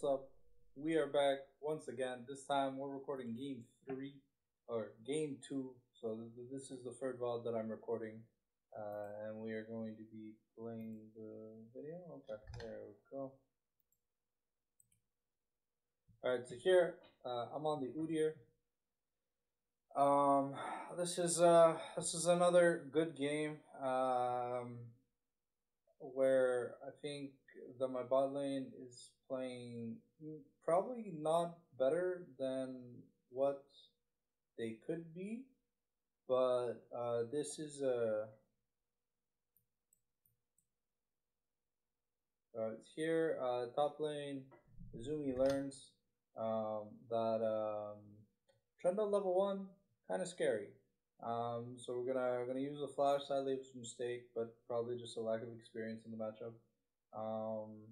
What's up? We are back once again. This time we're recording game three or game two. So this is the third VOD that I'm recording, and we are going to be playing the video. Okay, there we go. All right, so here I'm on the Udyr. Um, this is another good game. Where I think that my bot lane is playing probably not better than what they could be, but this is a here top lane. Zumi learns that Trundle level one kind of scary. So we're gonna use the flash. Sadly, it was a mistake, but probably just a lack of experience in the matchup. Um,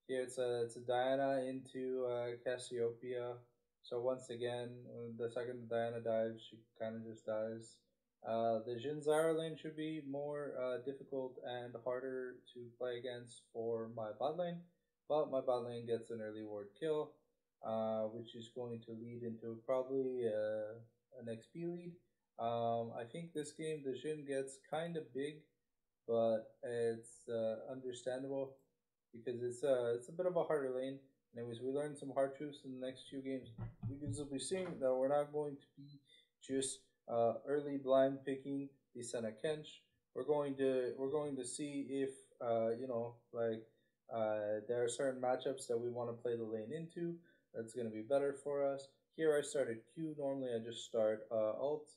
Here it's a Diana into Cassiopeia. So once again, the second Diana dives, she kind of just dies. The Jhin Zyra lane should be more difficult and harder to play against for my bot lane, but my bot lane gets an early ward kill, which is going to lead into probably an XP lead. I think this game the Jhin gets kind of big, but it's understandable because it's a bit of a harder lane. Anyways, we learned some hard truths in the next few games. You guys will be seeing that we're not going to be just early blind picking the Senna Kench. We're going to see if there are certain matchups that we want to play the lane into. That's going to be better for us. Here I started Q. Normally I just start alt.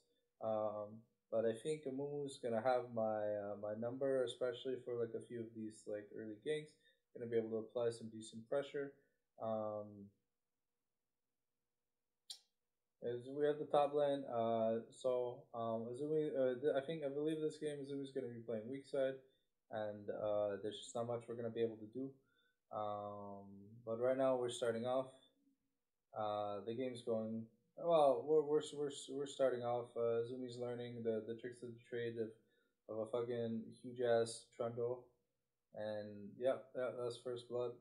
But I think Amumu is gonna have my number, especially for like a few of these like early ganks. Gonna be able to apply some decent pressure. As we have the top lane, Azumi, I believe this game Azumi's gonna be playing weak side, and there's just not much we're gonna be able to do. But right now we're starting off. The game's going well. We're starting off. Zumi's learning the tricks of the trade of a fucking huge ass Trundle, and yeah, that's first blood.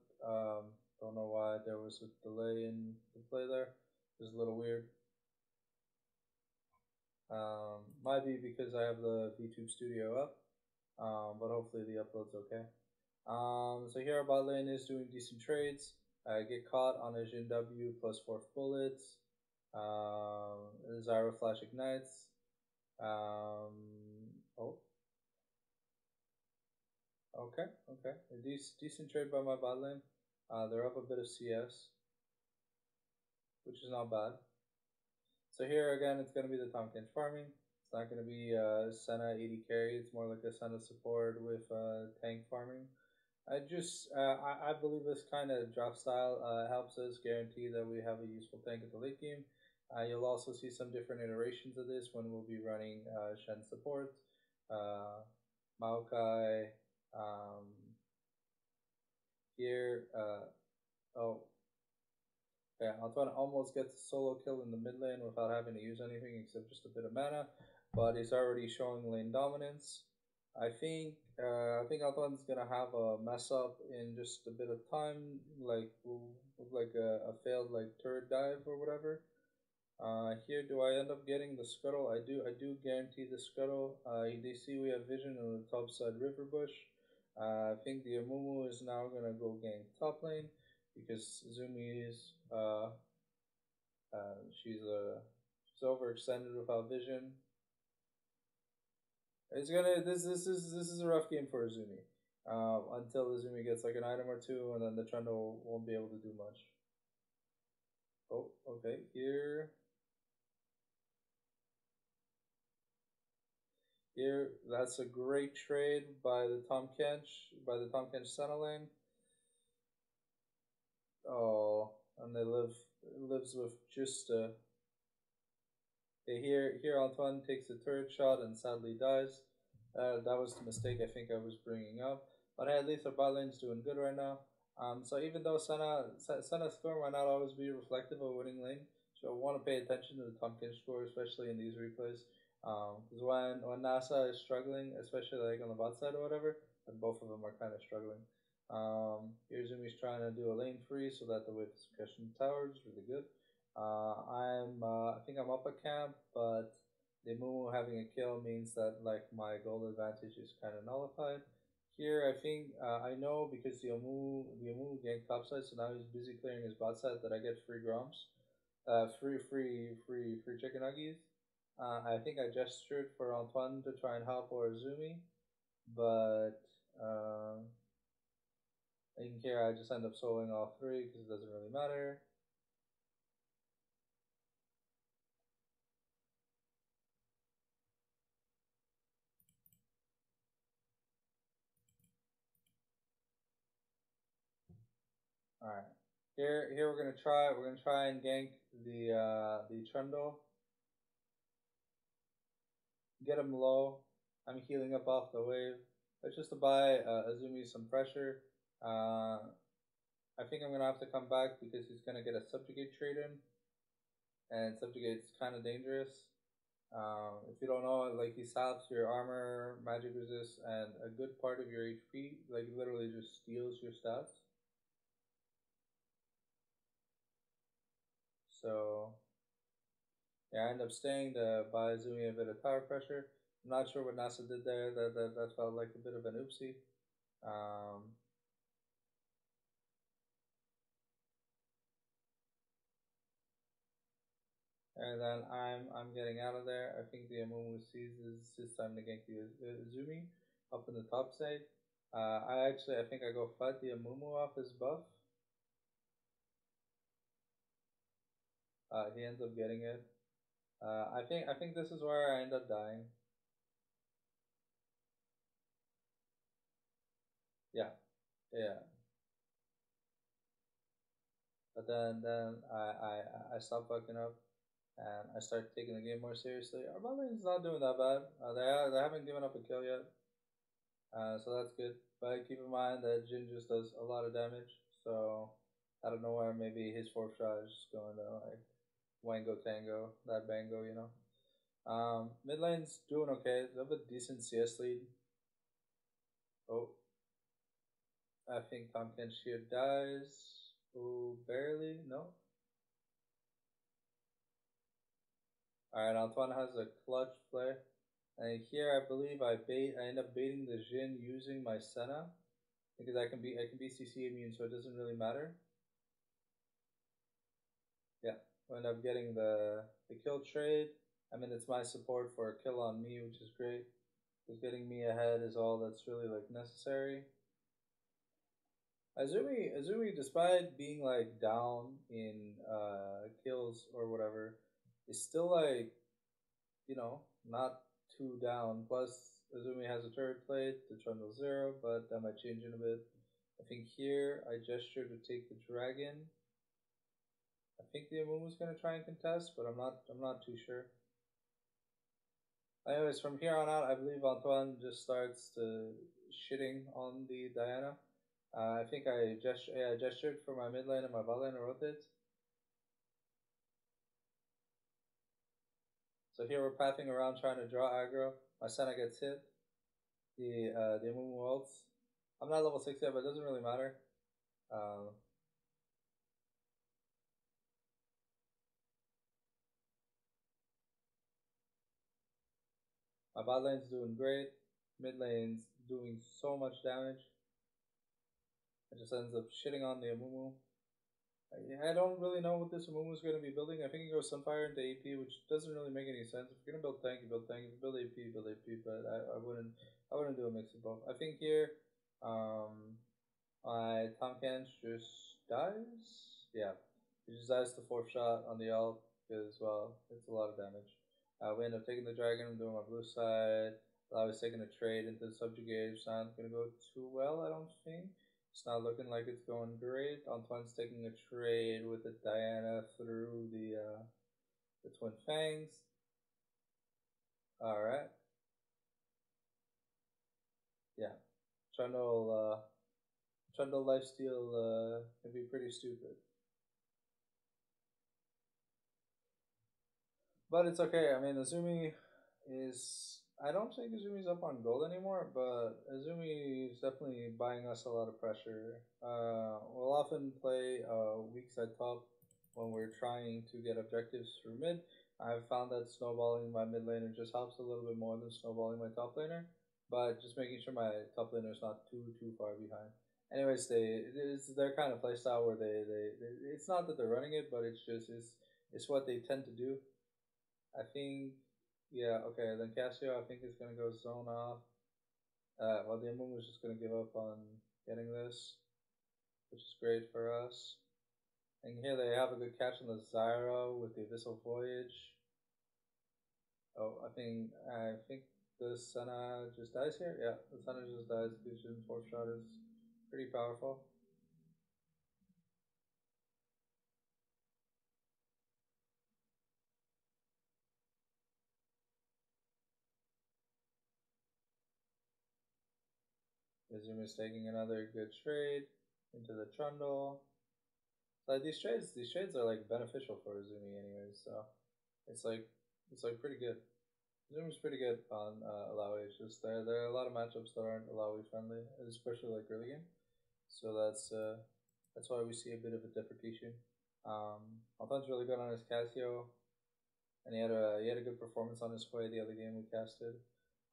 Don't know why there was a delay in the play there. It was a little weird. Might be because I have the VTube Studio up, but hopefully the upload's okay. So here our bot lane is doing decent trades. I get caught on a Jhin W plus fourth bullets. Zyra Flash ignites. Oh, okay. A decent trade by my bot lane. They're up a bit of CS, which is not bad. So here again, it's going to be the Tahm Kench farming. It's not going to be Senna 80 carry. It's more like a Senna support with tank farming. I believe this kind of draft style helps us guarantee that we have a useful tank at the late game. You'll also see some different iterations of this when we'll be running Shen support, Maokai, um, here. Oh, yeah, Antoine almost gets a solo kill in the mid lane without having to use anything except just a bit of mana, but he's already showing lane dominance. I think Antoine's gonna have a mess up in just a bit of time, like a failed like turret dive or whatever. Here, do I end up getting the scuttle? I do. I do guarantee the scuttle. They see we have vision on the top side river bush. I think the Amumu is now gonna go gank top lane because Zumi is she's overextended without vision. It's gonna this is a rough game for Azumi. Until Azumi gets like an item or two, and then the Trundle won't be able to do much. Oh, okay. Here, that's a great trade by the Tahm Kench Senna lane. Oh, and lives with just a. Okay, here Antoine takes a turret shot and sadly dies. That was the mistake I think I was bringing up. But at least our bot lane's doing good right now. So even though Senna's score might not always be reflective of winning lane, so I want to pay attention to the Tahm Kench score, especially in these replays. Because when NASA is struggling, especially like on the bot side or whatever, and both of them are kind of struggling. Here Zumi's trying to do a lane free so that the way the suppression tower is really good. I think I'm up a camp, but the Mumu having a kill means that like my gold advantage is kind of nullified. Here I think I know because the Amu ganked topside, so now he's busy clearing his bot side that I get free Groms, free chicken nuggies. I think I gestured for Antoine to try and help or Zumi, but in here I just end up soloing all three because it doesn't really matter. All right, here we're gonna try and gank the Trundle, get him low. I'm healing up off the wave. That's just to buy Azumi some pressure. I think I'm gonna have to come back because he's gonna get a subjugate trade in, and subjugate's kind of dangerous. If you don't know, like he saps your armor, magic resist, and a good part of your HP. Like literally just steals your stats. So yeah, I end up staying to buy Zumi a bit of tower pressure. I'm not sure what NASA did there. That felt like a bit of an oopsie. Um, and then I'm getting out of there. I think the Amumu sees his time to gank the Zumi up in the top side. I think I go fight the Amumu off his buff. He ends up getting it. I think this is where I end up dying. Yeah, yeah. But then I stop fucking up and I start taking the game more seriously. Our bot lane's not doing that bad. They haven't given up a kill yet, so that's good. But keep in mind that Jin just does a lot of damage. So out of nowhere, maybe his fourth shot is just going to like Wango Tango, that Bango, you know. Mid lane's doing okay. They have a decent CS lead. Oh, I think Pumpkin Shear dies. Oh, barely. No. Alright, Antoine has a clutch play. And here I believe I end up baiting the Jin using my Senna. Because I can be CC immune, so it doesn't really matter. Yeah. I end up getting the kill trade. I mean it's my support for a kill on me, which is great. Because getting me ahead is all that's really like necessary. Azumi, despite being like down in kills or whatever, is still like not too down. Plus, Azumi has a turret plate, the Trundle Zero, but that might change in a bit. I think here I gesture to take the dragon. I think the Amumu's gonna try and contest, but I'm not too sure. Anyways, from here on out, I believe Antoine just starts to shitting on the Diana. I think I gestured for my mid lane and my bot lane to rotate. So here we're pathing around trying to draw aggro. My Senna gets hit. The Amumu ults. I'm not level 6 yet, but it doesn't really matter. Um, my bot lane's doing great. Mid lane's doing so much damage. It just ends up shitting on the Amumu. I don't really know what this Amumu is going to be building. I think he goes Sunfire into AP, which doesn't really make any sense. If you're going to build tank, you build tank. If you build AP, you build AP. But I wouldn't do a mix of both. I think here, my Tom Cans just dies. Yeah, he just dies to fourth shot on the ult because well, it's a lot of damage. We end up taking the dragon. I'm doing my blue side. I was taking a trade into the subjugate. It's not gonna go too well, I don't think. It's not looking like it's going great. Antoine's taking a trade with the Diana through the Twin Fangs. All right. Yeah. Trundle lifesteal can be pretty stupid. But it's okay. I mean, Azumi is I don't think Izumi's up on gold anymore, but Izumi is definitely buying us a lot of pressure. We'll often play weak side top when we're trying to get objectives through mid. I've found that snowballing my mid laner just helps a little bit more than snowballing my top laner, but just making sure my top laner is not too far behind. Anyways, it's their kind of playstyle where they it's not that they're running it, but it's what they tend to do. I think, yeah, okay. Then Casio, I think, is gonna go zone off. Well, the Moon was just gonna give up on getting this, which is great for us. And here they have a good catch on the Zyro with the Abyssal Voyage. Oh, I think the Senna just dies here. Yeah, the Senna just dies. Fusion fourth shot is pretty powerful. Izumi's taking another good trade into the Trundle. Like these trades are like beneficial for Izumi anyways. So it's like it's like pretty good. Izumi's pretty good on allow H. Just there are a lot of matchups that aren't allow H friendly, especially like early game. So that's why we see a bit of a deprecation. Alphon's really good on his Casio, and he had a good performance on his play the other game we casted.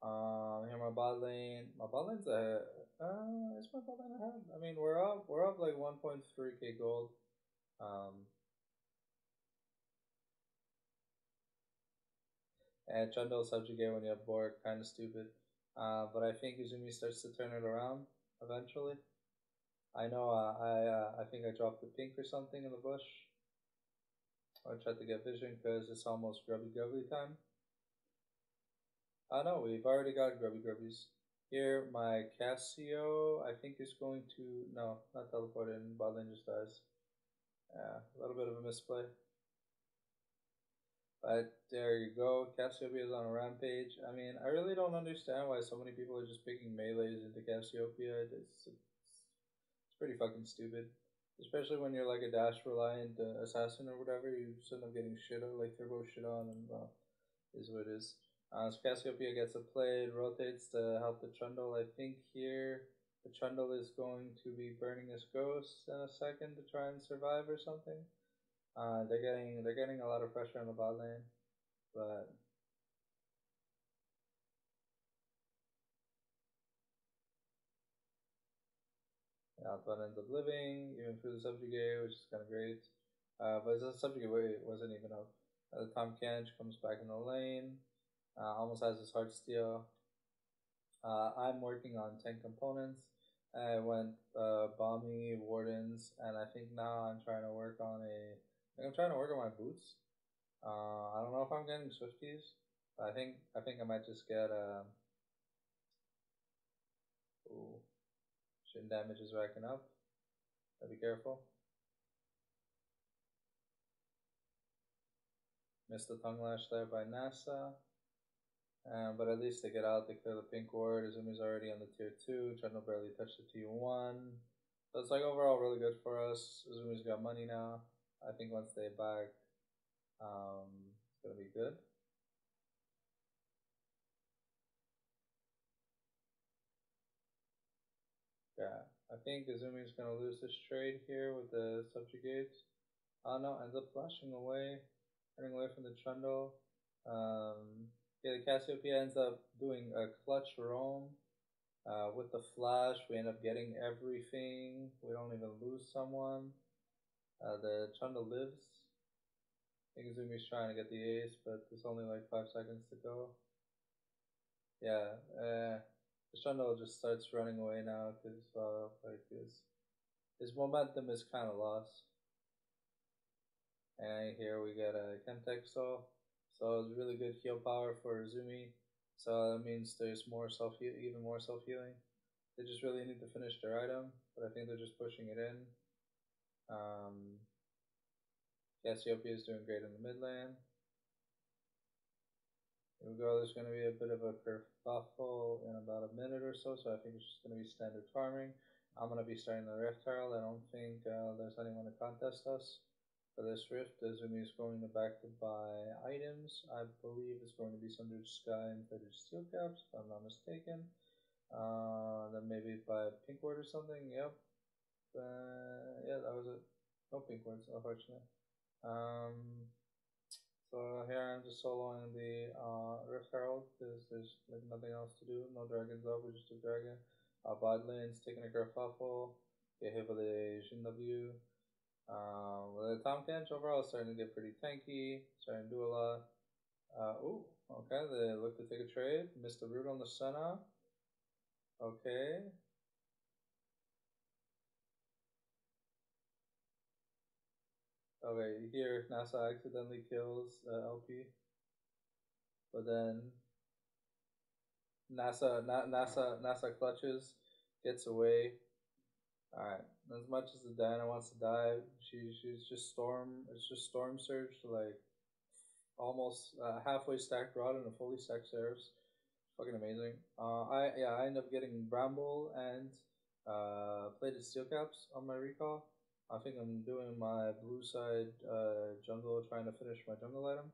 Here my bot lane's is my bot lane ahead? I mean we're up like 1.3k gold. And Trundle subjugate when you have Borg, kind of stupid. But I think Izumi starts to turn it around eventually. I know I think I dropped the pink or something in the bush. I tried to get vision because it's almost grubby grubby time. No, we've already got grubby grubbies. Here, my Casio, I think is going to, no, not teleport in, Bodlin just dies. Yeah, a little bit of a misplay. But there you go, Cassiopeia is on a rampage. I mean, I really don't understand why so many people are just picking melees into Cassiopeia. It's pretty fucking stupid. Especially when you're like a dash reliant assassin or whatever, you just end up getting shit on, like turbo shit on, and well, is what it is. So Cassiopeia gets a play, it rotates to help the Trundle. I think here the Trundle is going to be burning his ghost in a second to try and survive or something. They're getting a lot of pressure on the bot lane, but Alpha ends up living even through the subjugate, which is kind of great. But the subjugate wasn't even up. Tom Kench comes back in the lane, almost has his heart steal. I'm working on 10 components. I went Bomby, Wardens, and I think now I'm trying to work on I'm trying to work on my boots. I don't know if I'm getting Swifties, but I think I might just get ooh, shin damage is racking up. Gotta be careful. Missed the tongue lash there by NASA. But at least they get out, they clear the pink ward. Izumi's already on the tier 2. Trundle barely touched the tier 1. So it's like overall really good for us. Izumi's got money now. I think once they back, it's going to be good. Yeah, I think Izumi's going to lose this trade here with the subjugate. Oh no, ends up flashing away, running away from the Trundle. Yeah, the Cassiopeia ends up doing a clutch roam. With the flash, we end up getting everything. We don't even lose someone. The Trundle lives. I think Izumi's trying to get the ace, but there's only like 5 seconds to go. Yeah, the Trundle just starts running away now because like his momentum is kind of lost. And here we get a Chemtexol. So it's really good heal power for Izumi. So that means there's more even more self healing. They just really need to finish their item, but I think they're just pushing it in. Cassiopeia is doing great in the mid lane. Here we go. There's going to be a bit of a kerfuffle in about a minute or so, so I think it's just going to be standard farming. I'm going to be starting the Rift Herald. I don't think there's anyone to contest us. For this rift, Izumi is going to back to buy items. I believe it's going to be Sundered Sky and Fetid Steel Caps, if I'm not mistaken. Then maybe buy a pink word or something. Yep. Yeah, that was it. No pink words, unfortunately. So here I'm just soloing the Rift Herald because there's like nothing else to do. No dragons up, we just do dragon. Bot lane's taking a kerfuffle. Get hit with a Shin W. Well, the Tom Kench overall is starting to get pretty tanky. Starting to do a lot. Ooh, okay, they look to take a trade. Missed the root on the Senna. Okay. Okay, here NASA accidentally kills LP. But then NASA clutches, gets away. Alright. As much as the Diana wants to die, she's just storm surge to like almost halfway stacked rod and a fully stacked Seraphs. Fucking amazing. I end up getting Bramble and plated steel caps on my recall. I think I'm doing my blue side jungle, trying to finish my jungle item.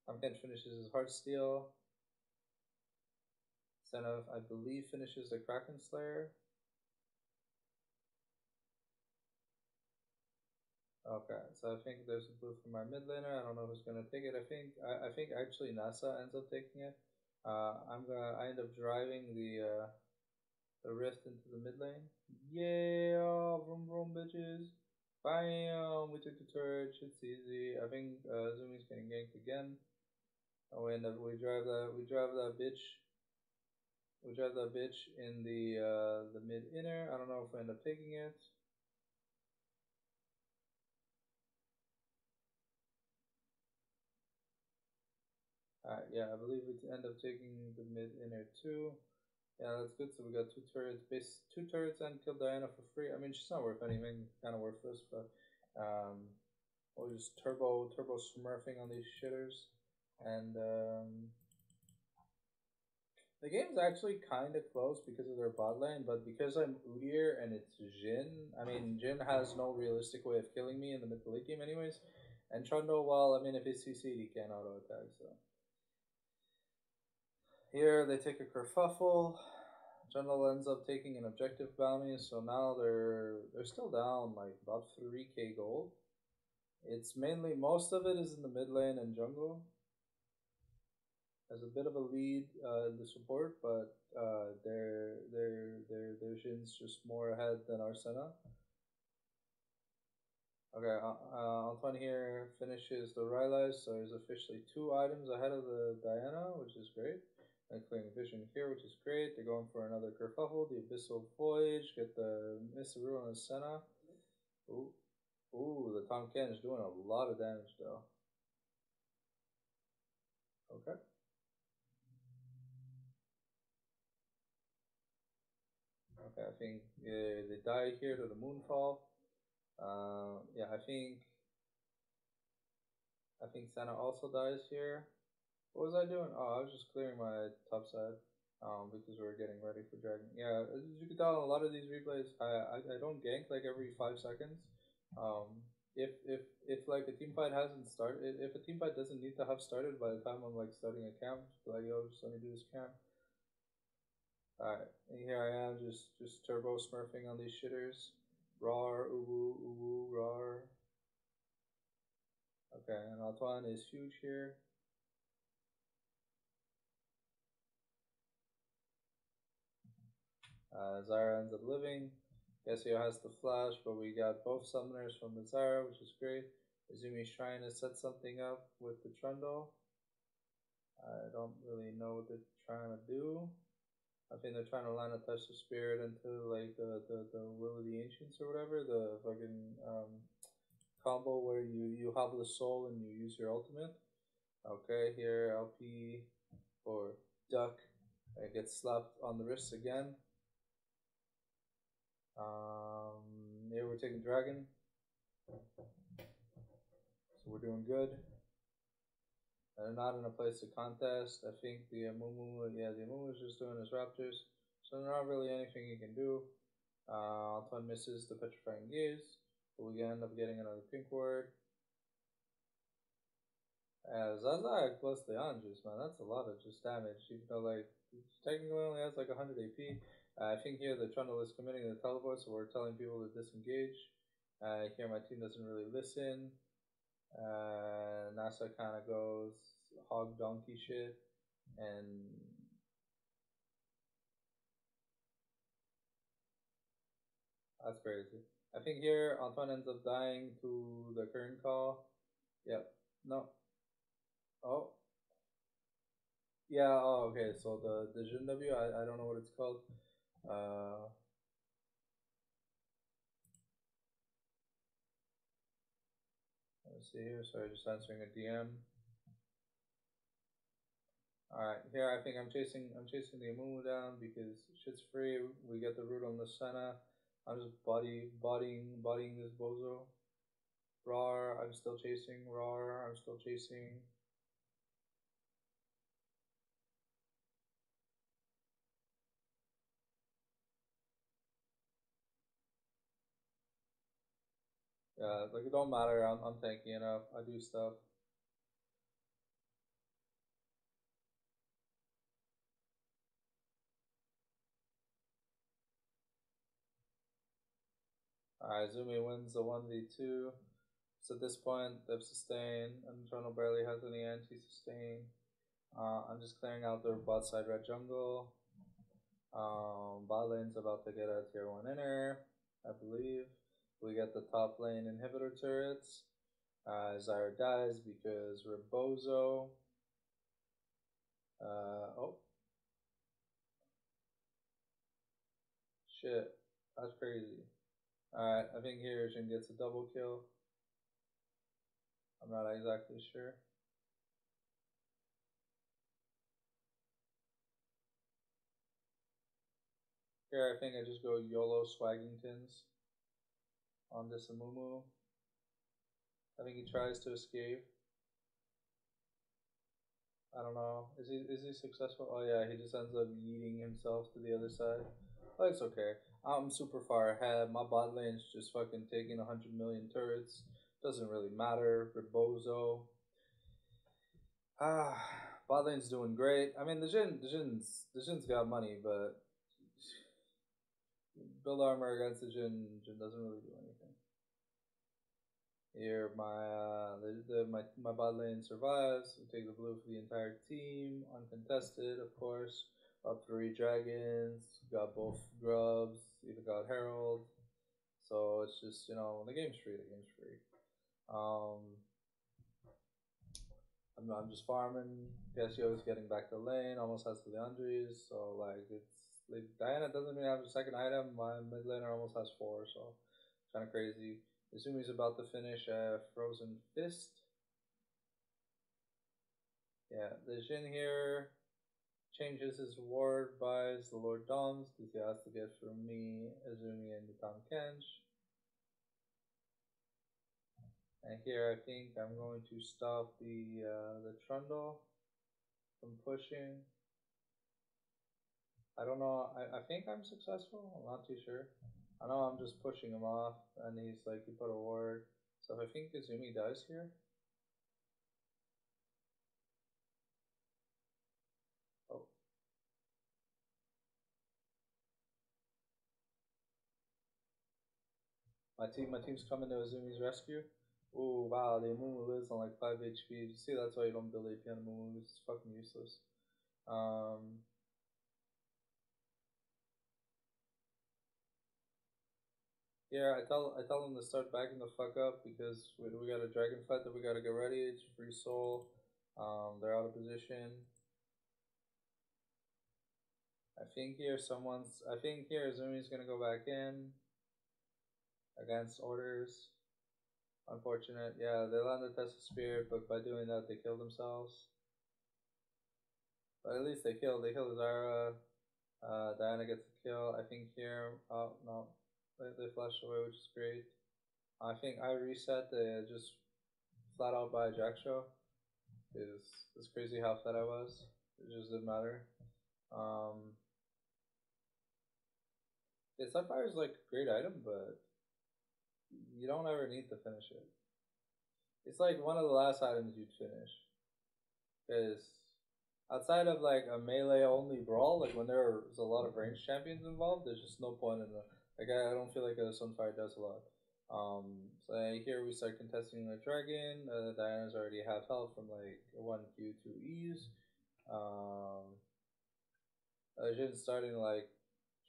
Pumpkin finishes his Heartsteel. Senna, I believe, finishes the Kraken Slayer. Okay, so I think there's a blue for my mid laner. I don't know who's gonna take it. I think actually NASA ends up taking it. I end up driving the rift into the mid lane. Yeah, vroom vroom bitches. Bam! We took the turret. It's easy. I think Zumi's getting ganked again. Oh, we drive that bitch. We drive that bitch in the mid inner. I don't know if we end up taking it. Yeah, I believe we end up taking the mid inner too. Yeah, that's good. So we got two turrets and kill Diana for free. I mean, she's not worth anything, kind of worthless, but we'll just turbo smurfing on these shitters, and the game's actually kind of close because of their bot lane, but because I'm Udyr and it's Jhin, I mean, Jhin has no realistic way of killing me in the mid to late game, anyways. And Trundle, well, I mean, if he's CC'd, he can't auto attack, so. Here they take a kerfuffle. Trundle ends up taking an objective bounty, so now they're still down like about 3k gold. It's mainly most of it is in the mid lane and jungle. Has a bit of a lead in the support, but their Shin's just more ahead than our Senna. Okay, Antoine here finishes the Rylai's, so he's officially 2 items ahead of the Diana, which is great. And clearing vision here, which is great. They're going for another kerfuffle, the Abyssal Voyage, get the Misaru on the Senna. Ooh, the Tom Ken is doing a lot of damage though. Okay. Okay, I think they die here to the Moonfall. Yeah, I think Senna also dies here. What was I doing? Oh, I was just clearing my top side. Because we are getting ready for Dragon. Yeah, as you can tell in a lot of these replays, I don't gank like every 5 seconds. If like a team fight hasn't started, if a team fight doesn't need to have started by the time I'm like starting a camp, like yo, just let me do this camp. Alright, and here I am just turbo smurfing on these shitters. Rar, uwu, rar. Okay, and Antoine is huge here. Zara ends up living. Yasuo has the flash, but we got both summoners from the Zara, which is great. Izumi's trying to set something up with the Trundle. I don't really know what they're trying to do. I think they're trying to line a touch of spirit into like the Will of the Ancients or whatever, the fucking combo where you have the soul and you use your ultimate. Okay, here LP or Duck gets slapped on the wrist again. Here we're taking Dragon. So we're doing good. They're not in a place to contest. I think the Amumu, the Amumu is just doing his Raptors. So there's not really anything he can do. Antoine misses the Petrifying Gaze. But we end up getting another pink word. Zaza plus the Anjus, man, that's a lot of just damage. Even though, like, he technically only has like 100 AP. I think here the Trundle is committing the teleport, so we're telling people to disengage. Here my team doesn't really listen. NASA kind of goes hog donkey shit, and that's crazy. I think here Antoine ends up dying to the current call. Yep. No. Oh. Yeah. Oh. Okay. So the Jin W. I don't know what it's called. Uh. Let's see here. Sorry, just answering a DM. Alright, here I think I'm chasing the Amumu down because shit's free. We get the root on the Senna. I'm just bodying this bozo. Rar, I'm still chasing. Rar, I'm still chasing. Yeah, like it don't matter. I'm tanky enough. I do stuff. Alright, Zumi wins the 1v2. So at this point, they've sustained, and Toronto barely has any anti-sustain. I'm just clearing out their bot side red jungle. Bot lane's about to get a tier 1 inner, I believe. We get the top lane inhibitor turrets. Zyra dies because Rebozo. Oh. Shit. That's crazy. Alright, I think here Jin gets a double kill. I'm not exactly sure. Here I think I just go YOLO Swaggingtons on this Amumu. I think he tries to escape. I don't know. Is he successful? Oh yeah, he just ends up yeeting himself to the other side. But it's okay. I'm super far ahead. My bot lane's just fucking taking 100 million turrets. Doesn't really matter. Rebozo. Ah, bot lane's doing great. I mean, the Jin's got money, but build armor against the Jin doesn't really do anything. Here, my bot lane survives. We take the blue for the entire team, uncontested, of course. Up 3 dragons, got both grubs, even got Herald. So it's just, the game's free, the game's free. I'm just farming. Casio is getting back to lane, almost has the Leandries. So, like, it's like Diana doesn't even have a second item. My mid laner almost has 4, so it's kind of crazy. Izumi's about to finish a Frozen Fist. Yeah, the Jin here changes his ward, buys the Lord Doms because he has to get from me, Izumi, and the Tom Kench. And here I think I'm going to stop the Trundle from pushing. I don't know. I think I'm successful. I'm not too sure. I know I'm just pushing him off, and he's like, he put a ward. So if I think Izumi dies here. Oh. My team's coming to Izumi's rescue. Ooh, wow, the Amumu lives on like 5 HP. You see, that's why you don't build AP on Amumu. It's fucking useless. Yeah, I tell them to start backing the fuck up because we got a dragon fight that we gotta get ready. It's free soul. They're out of position. I think here Zumi's gonna go back in against orders. Unfortunate. Yeah, they landed test of spirit, but by doing that they killed themselves. But at least they killed Zara. Diana gets a kill. I think here. Oh no, they flashed away, which is great. I think I reset. They just flat out by Jack Show. It's crazy how fed I was. It just didn't matter. Yeah, Sunfire is like a great item, but you don't ever need to finish it. It's like one of the last items you'd finish. Because outside of like a melee only brawl, like when there's a lot of ranged champions involved, there's just no point in the like I don't feel like a Sunfire does a lot. So here we start contesting the dragon. Diana's already half health from like 1Q 2Es. Jin's starting to like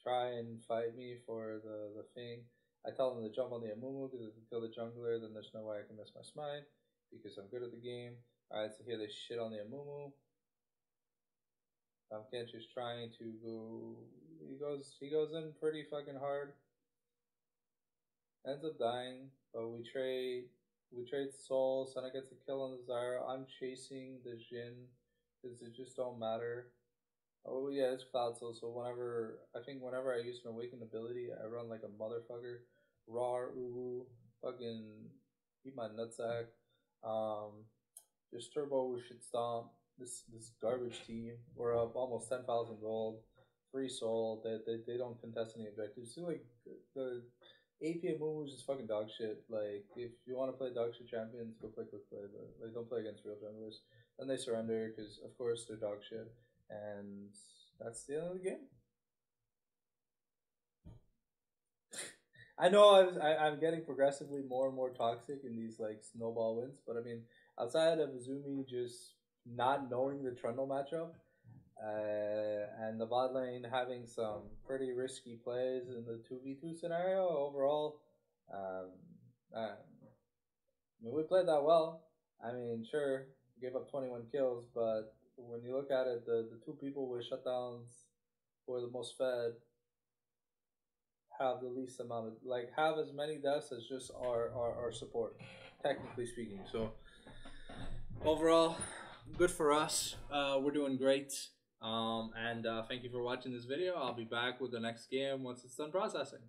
try and fight me for the thing. I tell him to jump on the Amumu because if we kill the jungler, then there's no way I can miss my smite because I'm good at the game. Alright, so here they shit on the Amumu. Kenchi's trying to go. He goes in pretty fucking hard. Ends up dying, but we trade souls. Senna gets a kill on the Zyra. I'm chasing the Jhin because it just don't matter. Oh yeah, it's Cloud Soul. So whenever I use an awakened ability, I run like a motherfucker. Rar, uwu, fucking eat my nutsack. Just turbo shit stomp. This garbage team. We're up almost 10,000 gold, 3 soul. They don't contest any objectives. So like the APM move is just fucking dog shit. Like if you want to play dog shit champions, go play quick play, but like don't play against real junglers. Then they surrender because of course they're dog shit, and that's the end of the game. I know I'm getting progressively more and more toxic in these like snowball wins, but I mean outside of Izumi just not knowing the Trundle matchup, and the bot lane having some pretty risky plays in the 2v2 scenario, overall, I mean, we played that well. I mean, sure, we gave up 21 kills, but when you look at it, the 2 people with shutdowns who are the most fed have the least amount of, like, have as many deaths as just our support, technically speaking. So, overall, good for us. We're doing great. And thank you for watching this video. I'll be back with the next game once it's done processing.